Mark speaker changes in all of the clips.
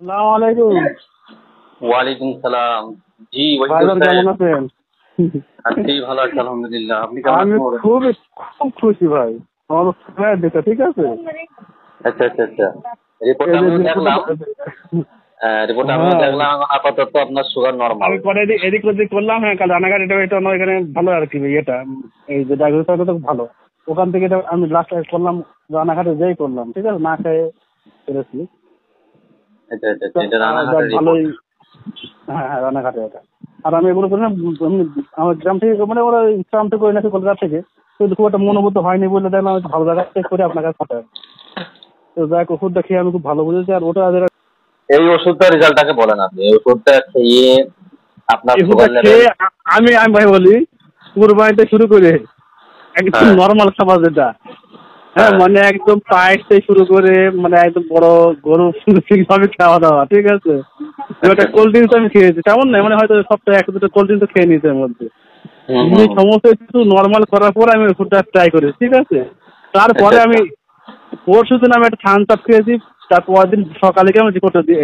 Speaker 1: আসসালামু আলাইকুম।
Speaker 2: ওয়ালাইকুম সালাম। জি
Speaker 1: ভাইজান কেমন আছেন?
Speaker 2: আছি, ভালো আছি আলহামদুলিল্লাহ। আপনি কেমন
Speaker 1: আমি
Speaker 2: আছেন?
Speaker 1: খুব খুশি ভাই। আমার ফ্রেন্ড এটা ঠিক আছে।
Speaker 2: আচ্ছা আচ্ছা আচ্ছা। রিপোর্ট
Speaker 1: এই যে
Speaker 2: আমিও
Speaker 1: রিপোর্টটা
Speaker 2: দেখলাম। রিপোর্ট আমিও
Speaker 1: হ্যাঁ
Speaker 2: দেখলাম, এখন আপাতত আপনার সুগার নরমাল।
Speaker 1: আমি পরে এদিক ওদিক করলাম। হ্যাঁ কাল রানাঘাট এটা আমার এখানে ভালো আর কি এটা এই যে ডায়াগনোসটা তো ভালো। ওখান থেকে এটা আমি লাস্ট করলাম রানাঘাটে যেই করলাম ঠিক আছে, না খেয়ে ফেরেছি।
Speaker 2: আচ্ছা আচ্ছা আচ্ছা, এটা রানাঘাটের রিপোর্ট।
Speaker 1: ভালোই। হ্যাঁ হ্যাঁ রানাঘাটে এটা। আর আমি এগুলো করি না, আমার গ্রাম থেকে মানে ওরা গ্রাম থেকে করে নাকি কলকাতা থেকে, কিন্তু খুব একটা মনোভূত হয়নি বলে দেখলাম আমি ভালো জায়গা চেক করে আপনার কাছে পাঠাই। তো যাই হোক ওষুধটা খেয়ে আমি খুব ভালো বুঝেছি। আর ওটা
Speaker 2: এই ওষুধটা রেজাল্টটাকে বলেন আপনি। এই ওষুধটা খেয়ে আপনার
Speaker 1: ওষুধটা
Speaker 2: সুগার লেভেল।
Speaker 1: খেয়ে আমি আমি ভাই বলি কুরবানিতে শুরু করে একদম
Speaker 2: হ্যাঁ
Speaker 1: নর্মাল খাবার যেটা, হ্যাঁ
Speaker 2: হ্যাঁ
Speaker 1: মানে একদম পায়েস থেকে শুরু করে মানে একদম বড় গরু ঠিকভাবে খাওয়া দাওয়া ঠিক আছে। একটা কোল্ড ড্রিঙ্কস আমি খেয়েছি তেমন নয়, মানে হয়তো সপ্তাহে এক দুটো কোল্ড ড্রিঙ্কস খেয়ে নিয়েছি এর মধ্যে।
Speaker 2: হুম
Speaker 1: এমনি
Speaker 2: হুম।
Speaker 1: সমস্ত কিছু নর্মাল করার পর আমি ওষুধটা ট্রাই করেছি ঠিক আছে।
Speaker 2: আচ্ছা
Speaker 1: তারপরে
Speaker 2: আচ্ছা
Speaker 1: আমি পরশু দিন আমি একটা থামস আপ খেয়েছি। তার পরের দিন সকালে গিয়ে আমি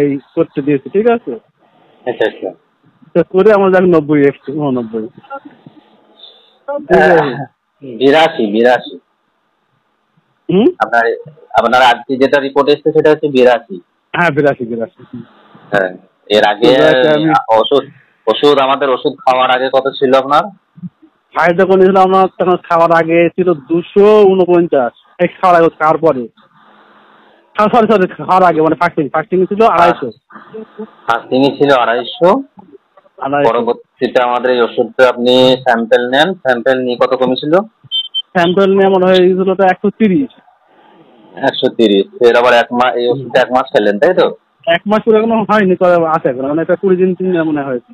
Speaker 1: এই করতে দিয়েছি ঠিক আছে।
Speaker 2: আচ্ছা আচ্ছা।
Speaker 1: তো করে আমার যাক 90 এসছে 89 ঠিক
Speaker 2: আহ,
Speaker 1: আছে।
Speaker 2: 82
Speaker 1: হুম
Speaker 2: আপনার আপনার আজকে যেটা রিপোর্ট এসেছে সেটা হচ্ছে 82।
Speaker 1: হ্যাঁ 82।
Speaker 2: হ্যাঁ। এর
Speaker 1: তো
Speaker 2: আগে
Speaker 1: যাক আমি
Speaker 2: ওষুধ ওষুধ আমাদের ওষুধ খাওয়ার আগে কত ছিল আপনার?
Speaker 1: হাই যখন নিয়েছিলাম আমার তখন খাওয়ার আগে ছিল 249, এই খাওয়ার আগে খাওয়ার পরে সরি সরি খাওয়ার আগে মানে ফাস্টিং ছিল 250।
Speaker 2: ফাস্টিং ছিল 250।
Speaker 1: 250
Speaker 2: পরবর্তীতে আমাদের এই ওষুধটা আপনি স্যাম্পেল নেন, স্যাম্পেল নিয়ে কত কমেছিল?
Speaker 1: স্যাম্পল নিয়ে আমার হয়ে গেছিল তো 130।
Speaker 2: 130। এর আবার এই ওষুধটা 1 মাস খেলেন, তাই তো?
Speaker 1: 1 মাস করে এখনো হয়নি, তবে আছে এখন মানে এটা 20 দিন 3 দিন মনে হয়েছে।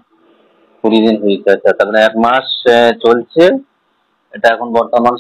Speaker 2: 20 দিন হয়েছে। আচ্ছা, তার মানে 1 মাস চলছে। এটা এখন বর্তমান